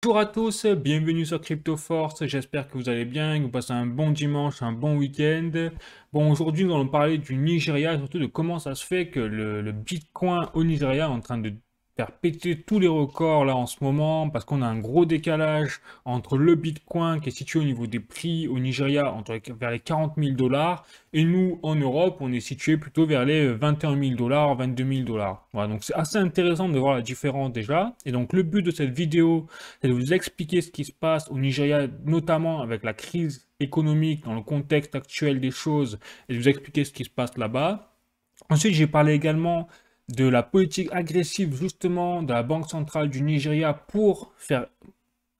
Bonjour à tous, bienvenue sur CryptoForce, j'espère que vous allez bien, que vous passez un bon dimanche, un bon week-end. Bon, aujourd'hui nous allons parler du Nigeria et surtout de comment ça se fait que le Bitcoin au Nigeria est en train de faire péter tous les records là en ce moment, parce qu'on a un gros décalage entre le Bitcoin qui est situé au niveau des prix au Nigeria vers les 40 000 dollars, et nous en Europe on est situé plutôt vers les 21 000 dollars, 22 000 dollars. Voilà, donc c'est assez intéressant de voir la différence déjà, et donc le but de cette vidéo c'est de vous expliquer ce qui se passe au Nigeria, notamment avec la crise économique dans le contexte actuel des choses, et de vous expliquer ce qui se passe là-bas. Ensuite, j'ai parlé également de la politique agressive justement de la Banque centrale du Nigeria pour faire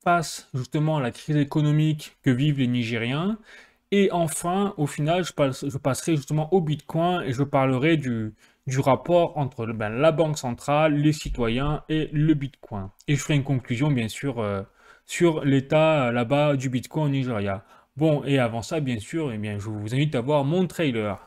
face justement à la crise économique que vivent les Nigériens. Et enfin, au final, je passerai justement au Bitcoin et je parlerai du rapport entre la Banque centrale, les citoyens et le Bitcoin. Et je ferai une conclusion, bien sûr, sur l'état là-bas du Bitcoin au Nigeria. Bon, et avant ça, bien sûr, eh bien, je vous invite à voir mon trailer.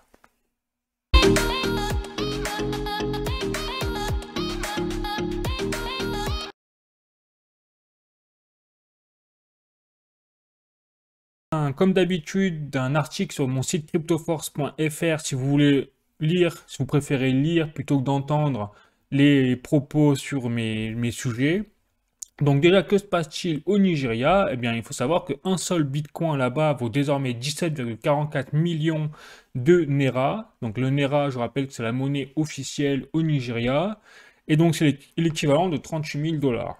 Comme d'habitude, un article sur mon site cryptoforce.fr si vous voulez lire, si vous préférez lire plutôt que d'entendre les propos sur mes sujets. Donc déjà, que se passe-t-il au Nigeria? Eh bien, il faut savoir qu'un seul Bitcoin là-bas vaut désormais 17,44 millions de Naira. Donc le Naira, je rappelle que c'est la monnaie officielle au Nigeria. Et donc c'est l'équivalent de 38 000 dollars.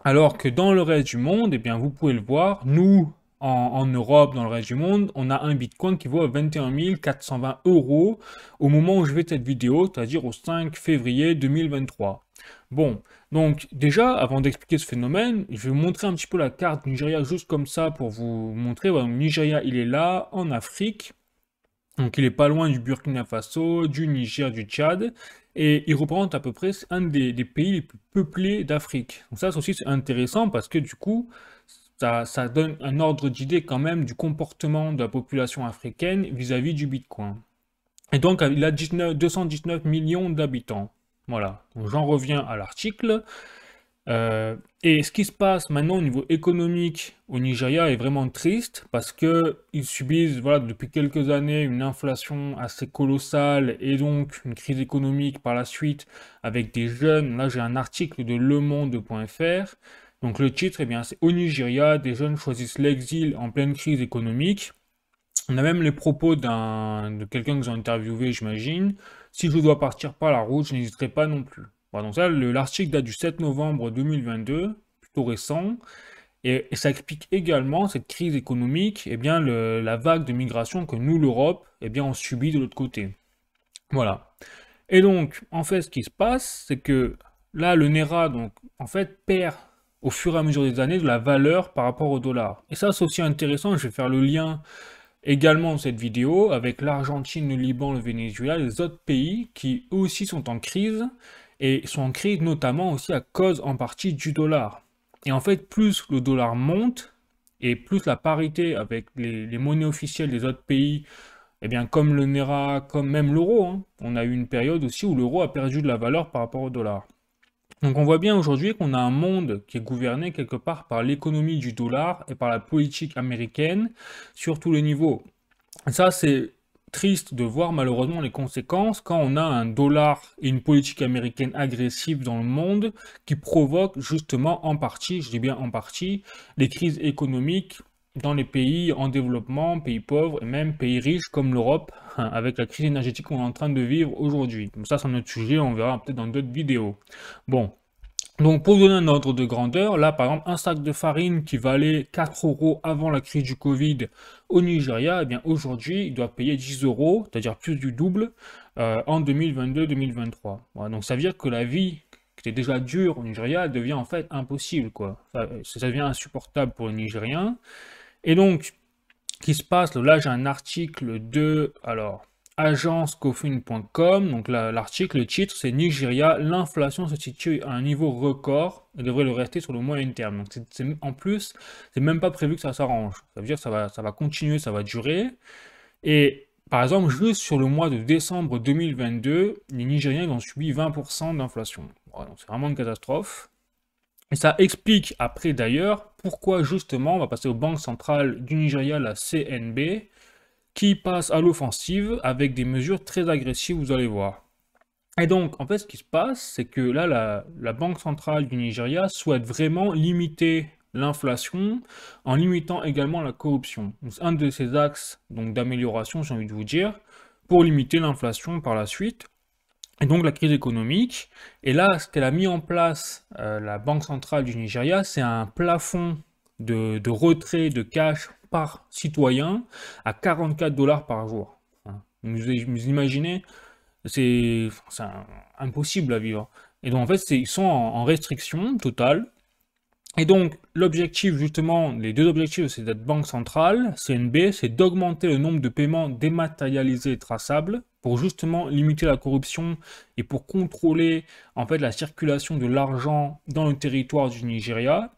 Alors que dans le reste du monde, eh bien, vous pouvez le voir, nous, en Europe, dans le reste du monde, on a un Bitcoin qui vaut 21 420 euros au moment où je fais cette vidéo, c'est-à-dire au 5 février 2023. Bon, donc déjà, avant d'expliquer ce phénomène, je vais vous montrer un petit peu la carte du Nigeria juste comme ça pour vous montrer. Voilà, le Nigeria, il est là, en Afrique. Donc il est pas loin du Burkina Faso, du Niger, du Tchad, et il représente à peu près un des pays les plus peuplés d'Afrique. Donc ça aussi c'est intéressant parce que du coup, ça donne un ordre d'idée quand même du comportement de la population africaine vis-à-vis du Bitcoin. Et donc il a 219 millions d'habitants. Voilà, donc j'en reviens à l'article. Et ce qui se passe maintenant au niveau économique au Nigeria est vraiment triste parce que ils subissent voilà, depuis quelques années une inflation assez colossale et donc une crise économique par la suite avec des jeunes. Là, j'ai un article de lemonde.fr. Donc le titre, eh bien, c'est au Nigeria, des jeunes choisissent l'exil en pleine crise économique. On a même les propos de quelqu'un que j'ai interviewé, j'imagine. Si je dois partir par la route, je n'hésiterai pas non plus. Voilà, donc ça, l'article date du 7 novembre 2022, plutôt récent, et ça explique également cette crise économique, et bien la vague de migration que nous, l'Europe, eh bien on subit de l'autre côté. Voilà. Et donc, en fait, ce qui se passe, c'est que là, le Naira, donc, en fait, perd au fur et à mesure des années de la valeur par rapport au dollar. Et ça, c'est aussi intéressant, je vais faire le lien également dans cette vidéo avec l'Argentine, le Liban, le Venezuela, les autres pays qui eux aussi sont en crise et sont en crise notamment aussi à cause en partie du dollar. Et en fait, plus le dollar monte et plus la parité avec les monnaies officielles des autres pays, eh bien comme le Naira, comme même l'euro, hein, on a eu une période aussi où l'euro a perdu de la valeur par rapport au dollar. Donc on voit bien aujourd'hui qu'on a un monde qui est gouverné quelque part par l'économie du dollar et par la politique américaine sur tous les niveaux. Ça, c'est triste de voir malheureusement les conséquences quand on a un dollar et une politique américaine agressive dans le monde qui provoque justement en partie, je dis bien en partie, les crises économiques dans les pays en développement, pays pauvres et même pays riches comme l'Europe, hein, avec la crise énergétique qu'on est en train de vivre aujourd'hui. Donc ça, c'est un autre sujet, on verra peut-être dans d'autres vidéos. Bon, donc, pour vous donner un ordre de grandeur, là, par exemple, un sac de farine qui valait 4 euros avant la crise du Covid au Nigeria, eh bien, aujourd'hui, il doit payer 10 euros, c'est-à-dire plus du double, en 2022-2023. Voilà, donc, ça veut dire que la vie qui était déjà dure au Nigeria devient en fait impossible, quoi. Ça devient insupportable pour les Nigériens. Et donc, qui se passe, là j'ai un article de, alors, agencecofin.com, donc l'article, le titre c'est Nigeria, l'inflation se situe à un niveau record et devrait le rester sur le moyen terme. Donc en plus, c'est même pas prévu que ça s'arrange. Ça veut dire que ça va continuer, ça va durer. Et par exemple, juste sur le mois de décembre 2022, les Nigériens ils ont subi 20% d'inflation. Voilà, donc c'est vraiment une catastrophe. Et ça explique après d'ailleurs pourquoi justement on va passer aux banques centrales du Nigeria, la CNB, qui passe à l'offensive avec des mesures très agressives, vous allez voir. Et donc, en fait, ce qui se passe, c'est que là, la Banque centrale du Nigeria souhaite vraiment limiter l'inflation en limitant également la corruption. C'est un de ces axes donc d'amélioration, j'ai envie de vous dire, pour limiter l'inflation par la suite. Et donc la crise économique. Et là, ce qu'elle a mis en place, la Banque centrale du Nigeria, c'est un plafond de retrait de cash par citoyen à 44 dollars par jour. Hein. Vous imaginez, c'est impossible à vivre. Et donc en fait, ils sont en restriction totale. Et donc l'objectif justement, les deux objectifs de cette banque centrale, CNB, c'est d'augmenter le nombre de paiements dématérialisés et traçables pour justement limiter la corruption et pour contrôler en fait la circulation de l'argent dans le territoire du Nigeria.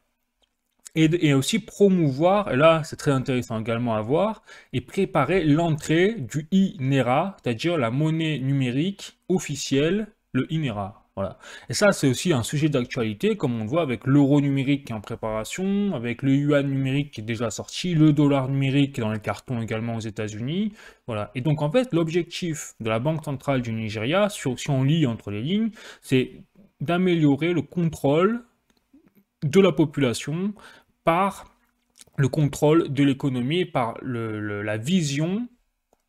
Et aussi promouvoir, et là c'est très intéressant également à voir, et préparer l'entrée du INERA, c'est-à-dire la monnaie numérique officielle, le INERA. Voilà. Et ça c'est aussi un sujet d'actualité, comme on le voit avec l'euro numérique qui est en préparation, avec le yuan numérique qui est déjà sorti, le dollar numérique qui est dans les cartons également aux États-Unis. Voilà. Et donc en fait l'objectif de la Banque centrale du Nigeria, si on lit entre les lignes, c'est d'améliorer le contrôle de la population par le contrôle de l'économie, par la vision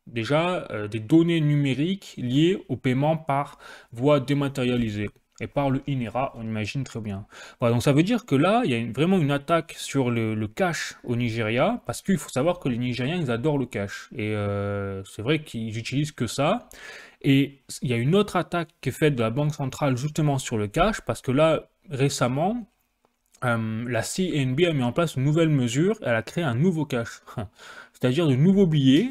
déjà des données numériques liées au paiement par voie dématérialisée. Et par le INERA, on imagine très bien. Voilà, donc ça veut dire que là, il y a vraiment une attaque sur le cash au Nigeria, parce qu'il faut savoir que les Nigériens, ils adorent le cash. Et c'est vrai qu'ils utilisent que ça. Et il y a une autre attaque qui est faite de la Banque centrale justement sur le cash, parce que là, récemment, la CNB a mis en place une nouvelle mesure, elle a créé un nouveau cash, c'est-à-dire de nouveaux billets.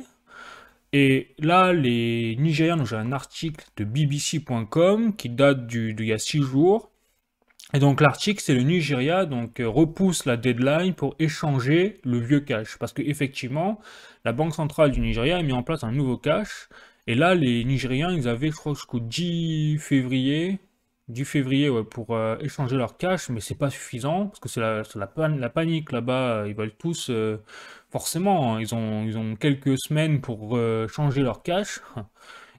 Et là, les Nigériens, donc j'ai un article de BBC.com qui date d'il y a 6 jours. Et donc l'article, c'est le Nigeria donc repousse la deadline pour échanger le vieux cash. Parce qu'effectivement, la Banque centrale du Nigeria a mis en place un nouveau cash. Et là, les Nigériens, ils avaient, je crois, jusqu'au 10 février ouais, pour échanger leur cash, mais c'est pas suffisant, parce que c'est la panique là-bas, ils veulent tous, forcément, hein, ils ont quelques semaines pour changer leur cash,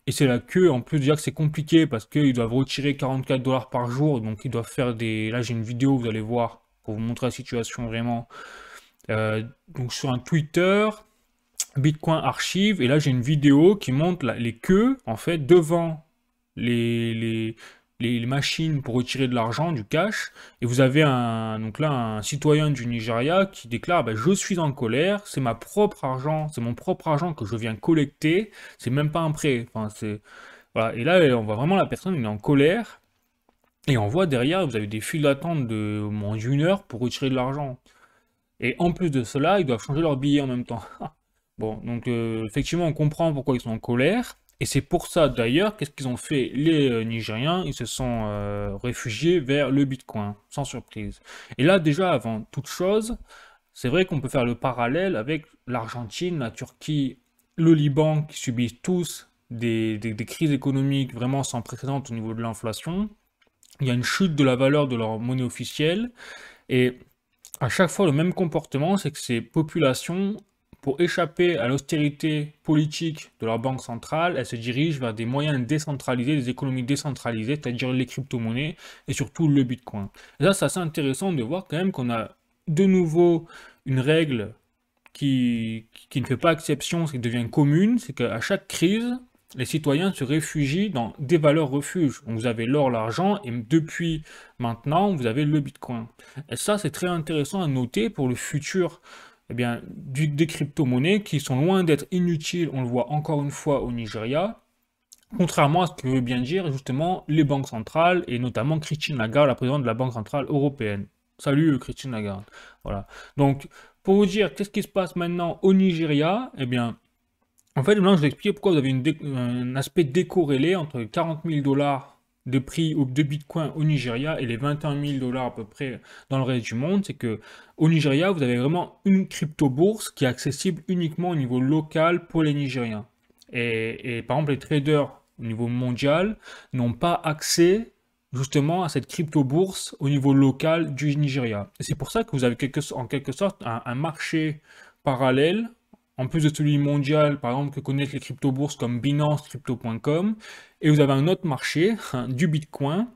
et c'est la queue, en plus déjà que c'est compliqué, parce qu'ils doivent retirer 44 dollars par jour, donc ils doivent faire des... Là j'ai une vidéo, vous allez voir, pour vous montrer la situation vraiment. Donc sur un Twitter, Bitcoin Archive, et là j'ai une vidéo qui montre les queues, en fait, devant les, les, les machines pour retirer de l'argent, du cash, et vous avez donc là un citoyen du Nigeria qui déclare bah, je suis en colère, c'est ma propre argent, c'est mon propre argent que je viens collecter, c'est même pas un prêt. Enfin, voilà. Et là on voit vraiment la personne, il est en colère, et on voit derrière, vous avez des files d'attente de au moins d'une heure pour retirer de l'argent. Et en plus de cela, ils doivent changer leur billet en même temps. Bon, donc effectivement, on comprend pourquoi ils sont en colère. Et c'est pour ça d'ailleurs, qu'est-ce qu'ils ont fait les Nigériens? Ils se sont réfugiés vers le Bitcoin, sans surprise. Et là, déjà, avant toute chose, c'est vrai qu'on peut faire le parallèle avec l'Argentine, la Turquie, le Liban, qui subissent tous des crises économiques vraiment sans précédent au niveau de l'inflation. Il y a une chute de la valeur de leur monnaie officielle. Et à chaque fois, le même comportement, c'est que ces populations, pour échapper à l'austérité politique de leur banque centrale, elles se dirigent vers des moyens décentralisés, des économies décentralisées, c'est-à-dire les crypto-monnaies et surtout le Bitcoin. Et là, c'est assez intéressant de voir quand même qu'on a de nouveau une règle qui ne fait pas exception, c'est qui devient commune, c'est qu'à chaque crise, les citoyens se réfugient dans des valeurs refuges. Donc vous avez l'or, l'argent, et depuis maintenant, vous avez le Bitcoin. Et ça, c'est très intéressant à noter pour le futur eh bien, des crypto-monnaies qui sont loin d'être inutiles, on le voit encore une fois au Nigeria, contrairement à ce que veut bien dire justement les banques centrales, et notamment Christine Lagarde, la présidente de la Banque Centrale Européenne. Salut Christine Lagarde. Voilà. Donc, pour vous dire, qu'est-ce qui se passe maintenant au Nigeria? Eh bien, en fait, maintenant, je vais expliquer pourquoi vous avez un aspect décorrélé entre 40 000 dollars de prix de Bitcoin au Nigeria et les 21 000 dollars à peu près dans le reste du monde. C'est que au Nigeria, vous avez vraiment une crypto-bourse qui est accessible uniquement au niveau local pour les Nigériens. Et par exemple, les traders au niveau mondial n'ont pas accès justement à cette crypto-bourse au niveau local du Nigeria. Et c'est pour ça que vous avez en quelque sorte un marché parallèle, en plus de celui mondial, par exemple, que connaissent les crypto-bourses comme Binance, Crypto.com, et vous avez un autre marché, du Bitcoin,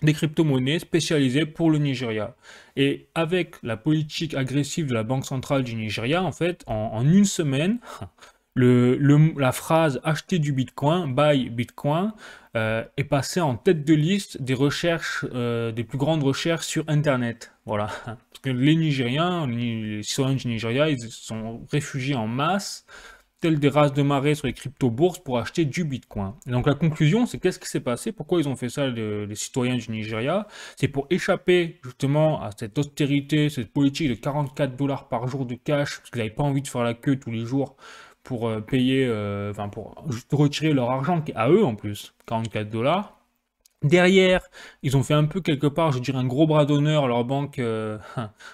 des crypto-monnaies spécialisées pour le Nigeria. Et avec la politique agressive de la Banque centrale du Nigeria, en fait, en une semaine, la phrase acheter du Bitcoin, buy Bitcoin, est passée en tête de liste des recherches, des plus grandes recherches sur Internet. Voilà. Parce que les Nigériens, les citoyens du Nigeria, ils se sont réfugiés en masse, telles des races de marée sur les crypto-bourses pour acheter du Bitcoin. Et donc la conclusion, c'est qu'est-ce qui s'est passé? Pourquoi ils ont fait ça, les citoyens du Nigeria? C'est pour échapper justement à cette austérité, cette politique de 44 dollars par jour de cash, parce qu'ils n'avaient pas envie de faire la queue tous les jours pour payer, enfin pour juste retirer leur argent, qui est à eux en plus, 44 dollars. Derrière, ils ont fait un peu quelque part, je dirais, un gros bras d'honneur à leur banque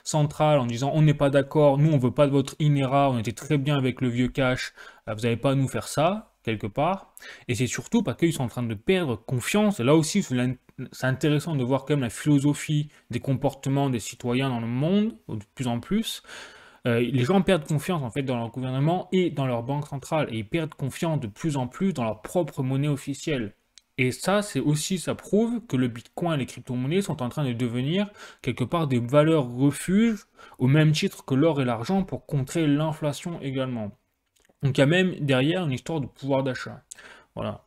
centrale en disant on n'est pas d'accord, nous on veut pas de votre INERA, on était très bien avec le vieux cash, vous n'allez pas à nous faire ça, quelque part. Et c'est surtout parce qu'ils sont en train de perdre confiance. Et là aussi, c'est intéressant de voir quand même la philosophie des comportements des citoyens dans le monde, de plus en plus. Les gens perdent confiance en fait dans leur gouvernement et dans leur banque centrale, et ils perdent confiance de plus en plus dans leur propre monnaie officielle. Et ça, c'est aussi, ça prouve que le Bitcoin et les crypto-monnaies sont en train de devenir quelque part des valeurs refuges, au même titre que l'or et l'argent, pour contrer l'inflation également. Donc il y a même derrière une histoire de pouvoir d'achat. Voilà.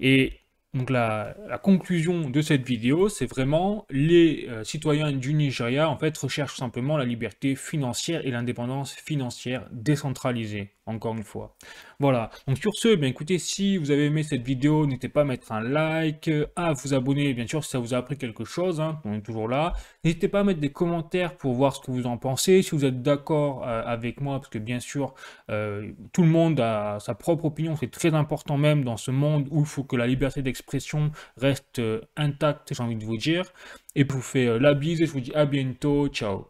Et donc la conclusion de cette vidéo, c'est vraiment les citoyens du Nigeria en fait recherchent simplement la liberté financière et l'indépendance financière décentralisée, encore une fois. Voilà, donc sur ce, bien écoutez, si vous avez aimé cette vidéo, n'hésitez pas à mettre un like, à vous abonner, bien sûr, si ça vous a appris quelque chose, hein, on est toujours là. N'hésitez pas à mettre des commentaires pour voir ce que vous en pensez, si vous êtes d'accord avec moi, parce que bien sûr, tout le monde a sa propre opinion, c'est très important même dans ce monde où il faut que la liberté d'expression reste intacte, j'ai envie de vous dire. Et je vous fais la bise et je vous dis à bientôt, ciao.